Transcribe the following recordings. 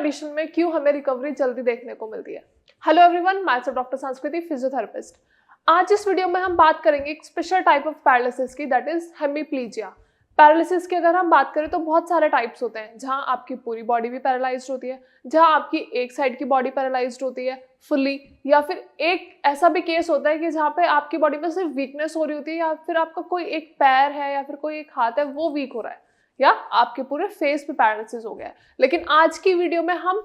Condition में क्यों हमें रिकवरी जल्दी देखने को मिलती है। हेलो एवरीवन, मैं डॉक्टर संस्कृति, फिजियोथेरेपिस्ट। आज इस वीडियो में हम बात करेंगे एक स्पेशल टाइप ऑफ पैरालिसिस की, दैट इज हेमीप्लीजिया। पैरालिसिस की अगर हम बात करें तो बहुत सारे टाइप्स होते हैं, जहां आपकी पूरी बॉडी भी पैरालाइज्ड होती है, जहां आपकी एक साइड की बॉडी पैरालाइज्ड होती है फुल्ली, या फिर एक ऐसा भी केस होता है कि जहाँ पे आपकी बॉडी में सिर्फ वीकनेस हो रही होती है, या फिर आपका कोई एक पैर है या फिर कोई एक हाथ है वो वीक हो रहा है, या आपके पूरे फेस पे पैरालिसिस हो गया है। लेकिन आज की वीडियो में हम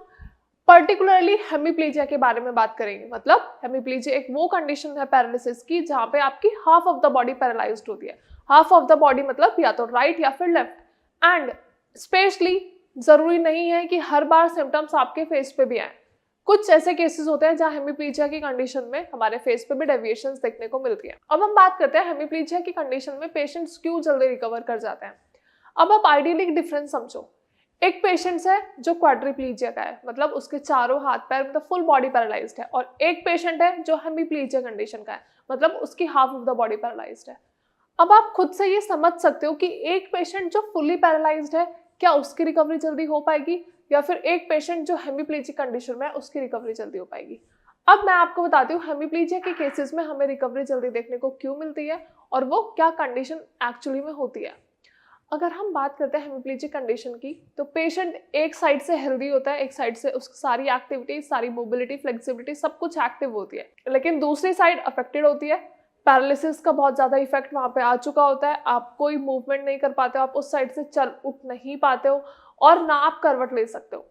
पर्टिकुलरली हेमीप्लीजिया के बारे में बात करेंगे। मतलब हेमीप्लीजिया एक वो कंडीशन है पैरालिसिस की जहाँ पे आपकी half of the body paralysed होती है। हाफ ऑफ द बॉडी मतलब या तो राइट या फिर लेफ्ट। एंड स्पेशली जरूरी नहीं है कि हर बार सिम्टम्स आपके फेस पे भी आए। कुछ ऐसे केसेस होते हैं जहाँ हेमीप्लीजिया की कंडीशन में हमारे फेस पे भी डेविएशंस देखने को मिलती है। अब हम बात करते हैं हेमीप्लीजिया की कंडीशन में पेशेंट्स क्यों जल्दी रिकवर कर जाते हैं। अब आप आइडियली एक डिफरेंस समझो। एक पेशेंट है जो क्वाड्रिप्लीजिया का है, मतलब उसके चारों हाथ पैर मतलब फुल बॉडी पैरालाइज्ड है, और एक पेशेंट है जो हेमीप्लीजिया कंडीशन का है, मतलब उसकी half of the body paralysed है। अब आप खुद से ये समझ सकते हो कि एक पेशेंट जो फुल्ली पैरालाइज्ड है, क्या उसकी रिकवरी जल्दी हो पाएगी, या फिर एक पेशेंट जो हेमीप्लीजिक कंडीशन में है उसकी रिकवरी जल्दी हो पाएगी। अब मैं आपको बताती हूँ हेमीप्लीजिया के केसेस में हमें रिकवरी जल्दी देखने को क्यों मिलती है और वो क्या कंडीशन एक्चुअली में होती है। अगर हम बात करते हैं हेमीप्लीजिक कंडीशन की, तो पेशेंट एक साइड से हेल्दी होता है, एक साइड से उसकी सारी एक्टिविटी, सारी मोबिलिटी, फ्लेक्सिबिलिटी सब कुछ एक्टिव होती है, लेकिन दूसरी साइड अफेक्टेड होती है। पैरालिसिस का बहुत ज़्यादा इफेक्ट वहाँ पे आ चुका होता है, आप कोई मूवमेंट नहीं कर पाते हो, आप उस साइड से चल उठ नहीं पाते हो और ना आप करवट ले सकते हो।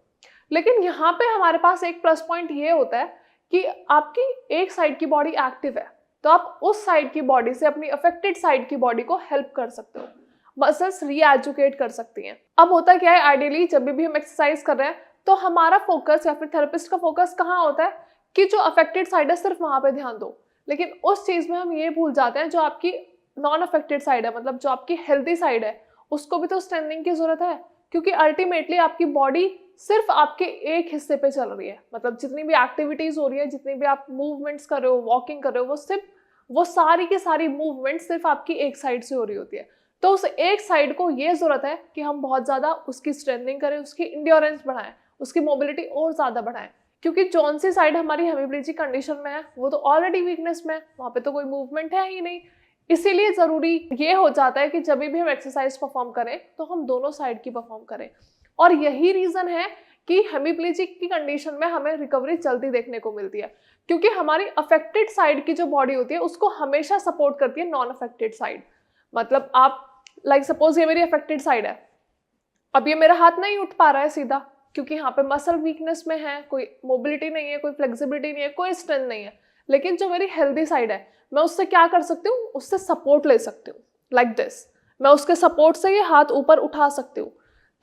लेकिन यहाँ पे हमारे पास एक प्लस पॉइंट ये होता है कि आपकी एक साइड की बॉडी एक्टिव है, तो आप उस साइड की बॉडी से अपनी अफेक्टेड साइड की बॉडी को हेल्प कर सकते हो, मसल्स रीएजुकेट कर सकती हैं। अब होता क्या है, आइडियली जब भी हम एक्सरसाइज कर रहे हैं तो हमारा फोकस या फिर थेरेपिस्ट का फोकस कहाँ होता है कि जो अफेक्टेड साइड है सिर्फ वहां पे ध्यान दो। लेकिन उस चीज में हम ये भूल जाते हैं जो आपकी नॉन अफेक्टेड साइड है, मतलब जो आपकी हेल्दी साइड है, उसको भी तो स्ट्रेंथनिंग की जरूरत है, क्योंकि अल्टीमेटली आपकी बॉडी सिर्फ आपके एक हिस्से पे चल रही है। मतलब जितनी भी एक्टिविटीज हो रही है, जितनी भी आप मूवमेंट्स कर रहे हो, वॉकिंग कर रहे हो, वो सारी की सारी मूवमेंट सिर्फ आपकी एक साइड से हो रही होती है। तो उस एक साइड को ये जरूरत है कि हम बहुत ज्यादा उसकी स्ट्रेंथनिंग करें, उसकी इंड्योरेंस बढ़ाएं, उसकी मोबिलिटी और ज्यादा बढ़ाएं, क्योंकि जौन सी साइड हमारी हेमीप्लीजिक कंडीशन में है वो तो ऑलरेडी वीकनेस में है, वहां पे तो कोई मूवमेंट है ही नहीं। इसीलिए जरूरी ये हो जाता है कि जब भी हम एक्सरसाइज परफॉर्म करें तो हम दोनों साइड की परफॉर्म करें। और यही रीजन है कि हेमीप्लीजिक की कंडीशन में हमें रिकवरी जल्दी देखने को मिलती है, क्योंकि हमारी अफेक्टेड साइड की जो बॉडी होती है उसको हमेशा सपोर्ट करती है नॉन अफेक्टेड साइड। मतलब आप लाइक सपोज ये मेरी अफेक्टेड साइड है, अब ये मेरा हाथ नहीं उठ पा रहा है सीधा, क्योंकि यहाँ पे मसल वीकनेस में है, कोई मोबिलिटी नहीं है, कोई फ्लेक्सिबिलिटी नहीं है, कोई स्ट्रेंथ नहीं है। लेकिन जो मेरी हेल्दी साइड है, मैं उससे क्या कर सकती हूँ, उससे सपोर्ट ले सकती हूँ, लाइक दिस। मैं उसके सपोर्ट से ये हाथ ऊपर उठा सकती हूँ।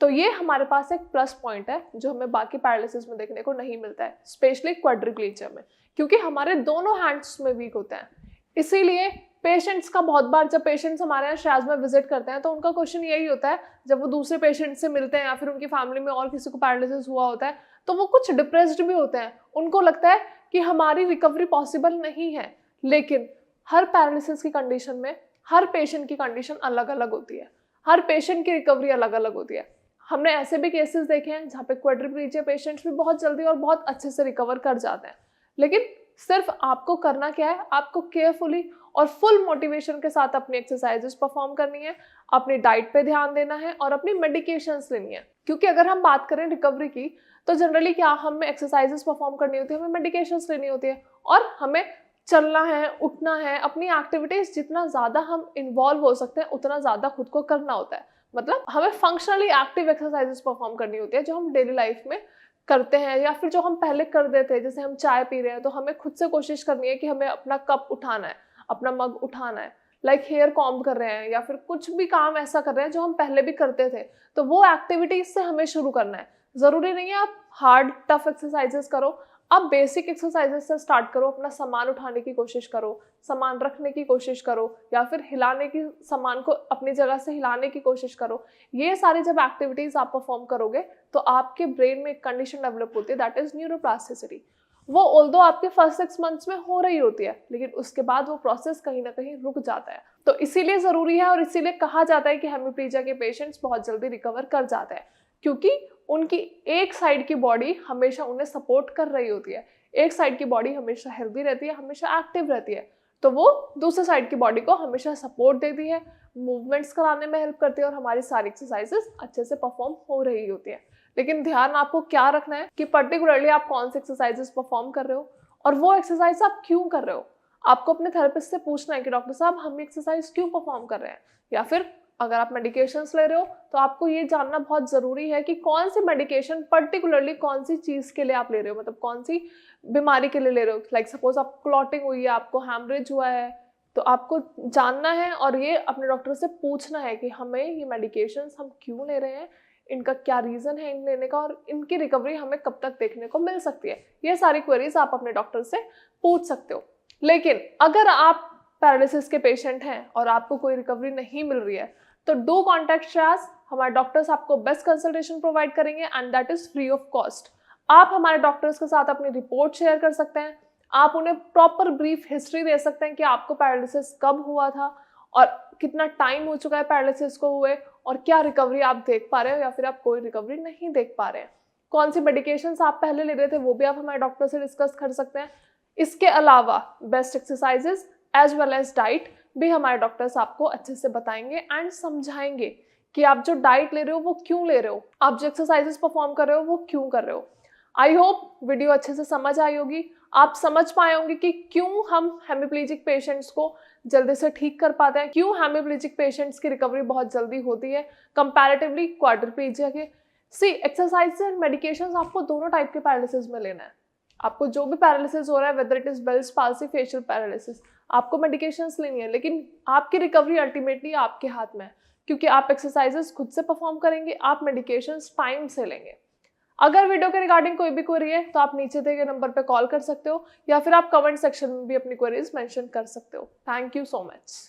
तो ये हमारे पास एक प्लस पॉइंट है जो हमें बाकी पैरालिसिस में देखने को नहीं मिलता है, स्पेशली क्वाड्रिप्लीजिया में, क्योंकि हमारे दोनों हैंड्स में वीक होते हैं। इसीलिए पेशेंट्स का बहुत बार जब पेशेंट्स हमारे यहाँ शायद में विजिट करते हैं तो उनका क्वेश्चन यही होता है, जब वो दूसरे पेशेंट से मिलते हैं या फिर उनकी फैमिली में और किसी को पैरालिसिस हुआ होता है तो वो कुछ डिप्रेस्ड भी होते हैं। उनको लगता है कि हमारी रिकवरी पॉसिबल नहीं है। लेकिन हर पैरालिसिस की कंडीशन में हर पेशेंट की कंडीशन अलग अलग होती है, हर पेशेंट की रिकवरी अलग अलग होती है। हमने ऐसे भी केसेस देखे हैं जहाँ पे क्वाड्रिप्लीजिया पेशेंट्स भी बहुत जल्दी और बहुत अच्छे से रिकवर कर जाते हैं। लेकिन सिर्फ आपको करना क्या है, आपको केयरफुली और फुल मोटिवेशन के साथ अपनी एक्सरसाइजेस परफॉर्म करनी है, अपनी डाइट पे ध्यान देना है और अपनी मेडिकेशंस लेनी है। क्योंकि अगर हम बात करें रिकवरी की तो जनरली क्या हमें एक्सरसाइजेस परफॉर्म करनी होती है, हमें मेडिकेशंस लेनी होती है और हमें चलना है, उठना है, अपनी एक्टिविटीज जितना ज्यादा हम इन्वॉल्व हो सकते हैं उतना ज्यादा खुद को करना होता है। मतलब हमें फंक्शनली एक्टिव एक्सरसाइजेस परफॉर्म करनी होती है जो हम डेली लाइफ में करते हैं, या फिर जो हम पहले कर देते हैं। जैसे हम चाय पी रहे हैं तो हमें खुद से कोशिश करनी है कि हमें अपना कप उठाना है, अपना मग उठाना है, लाइक हेयर कॉम्ब कर रहे हैं या फिर कुछ भी काम ऐसा कर रहे हैं जो हम पहले भी करते थे, तो वो एक्टिविटीज से हमें शुरू करना है। जरूरी नहीं है आप हार्ड टफ एक्सरसाइजेस करो, आप बेसिक एक्सरसाइजेस से स्टार्ट करो। अपना सामान उठाने की कोशिश करो, सामान रखने की कोशिश करो, या फिर हिलाने की, सामान को अपनी जगह से हिलाने की कोशिश करो। ये सारी जब एक्टिविटीज आप परफॉर्म करोगे तो आपके ब्रेन में एक कंडीशन डेवलप होती है, दैट इज न्यूरोप्लास्टिसिटी। वो ऑल्दो आपके फर्स्ट 6 मंथ्स में हो रही होती है, लेकिन उसके बाद वो प्रोसेस कहीं ना कहीं रुक जाता है। तो इसीलिए जरूरी है और इसीलिए कहा जाता है कि हेमीप्लीजिया के पेशेंट्स बहुत जल्दी रिकवर कर जाते हैं। क्योंकि उनकी एक साइड की बॉडी हमेशा उन्हें सपोर्ट कर रही होती है, एक साइड की बॉडी हमेशा हेल्दी रहती है, हमेशा एक्टिव रहती है, तो वो दूसरे साइड की बॉडी को हमेशा सपोर्ट देती है, मूवमेंट्स कराने में हेल्प करती है और हमारी सारी एक्सरसाइजेस अच्छे से परफॉर्म हो रही होती है। लेकिन ध्यान आपको क्या रखना है कि पर्टिकुलरली आप कौन सी एक्सरसाइजेस परफॉर्म कर रहे हो और वो एक्सरसाइज आप क्यों कर रहे हो। आपको अपने थेरेपिस्ट से पूछना है कि डॉक्टर साहब हम एक्सरसाइज क्यों परफॉर्म कर रहे हैं, या फिर अगर आप मेडिकेशंस ले रहे हो तो आपको ये जानना बहुत ज़रूरी है कि कौन सी मेडिकेशन पर्टिकुलरली कौन सी चीज़ के लिए आप ले रहे हो, मतलब कौन सी बीमारी के लिए ले रहे हो। लाइक सपोज आप क्लॉटिंग हुई है, आपको हैमरेज हुआ है, तो आपको जानना है और ये अपने डॉक्टर से पूछना है कि हमें ये मेडिकेशंस हम क्यों ले रहे हैं, इनका क्या रीज़न है इन लेने का और इनकी रिकवरी हमें कब तक देखने को मिल सकती है। ये सारी क्वेरीज आप अपने डॉक्टर से पूछ सकते हो। लेकिन अगर आप पैरालिसिस के पेशेंट हैं और आपको कोई रिकवरी नहीं मिल रही है तो डू कॉन्टैक्ट श्रेयस। हमारे डॉक्टर्स आपको बेस्ट कंसल्टेशन प्रोवाइड करेंगे and that is free of cost. आप हमारे डॉक्टर्स के साथ अपनी रिपोर्ट शेयर कर सकते हैं, आप उन्हें प्रॉपर ब्रीफ हिस्ट्री दे सकते हैं कि आपको पैरालिसिस कब हुआ था और कितना टाइम हो चुका है पैरालिसिस को हुए और क्या रिकवरी आप देख पा रहे हो या फिर आप कोई रिकवरी नहीं देख पा रहे हैं, कौन सी मेडिकेशंस आप पहले ले रहे थे वो भी आप हमारे डॉक्टर से डिस्कस कर सकते हैं। इसके अलावा best exercises as well as diet भी हमारे डॉक्टर्स आपको अच्छे से बताएंगे एंड समझाएंगे कि आप जो डाइट ले रहे हो वो क्यों ले रहे हो, आप जो एक्सरसाइजेस परफॉर्म कर रहे हो वो क्यों कर रहे हो। आई होप वीडियो अच्छे से समझ आई होगी, आप समझ पाए होंगे कि क्यों हम हेमिप्लीजिक पेशेंट्स को जल्दी से ठीक कर पाते हैं, क्यों हेमिप्लीजिक पेशेंट्स की रिकवरी बहुत जल्दी होती है कंपैरेटिवली क्वाड्रिप्लेजिया के। सी एक्सरसाइज एंड मेडिकेशंस आपको दोनों टाइप के पैरालिसिस में लेना है। आपको जो भी पैरालिसिस हो रहा है, whether it is Bell's palsy, facial paralysis, आपको मेडिकेशंस लेनी है, लेकिन आपकी रिकवरी अल्टीमेटली आपके हाथ में है क्योंकि आप एक्सरसाइजेस खुद से परफॉर्म करेंगे, आप मेडिकेशंस टाइम से लेंगे। अगर वीडियो के रिगार्डिंग कोई भी क्वेरी है तो आप नीचे दिए गए नंबर पर कॉल कर सकते हो या फिर आप कमेंट सेक्शन में भी अपनी क्वेरीज मेंशन कर सकते हो। Thank you so much.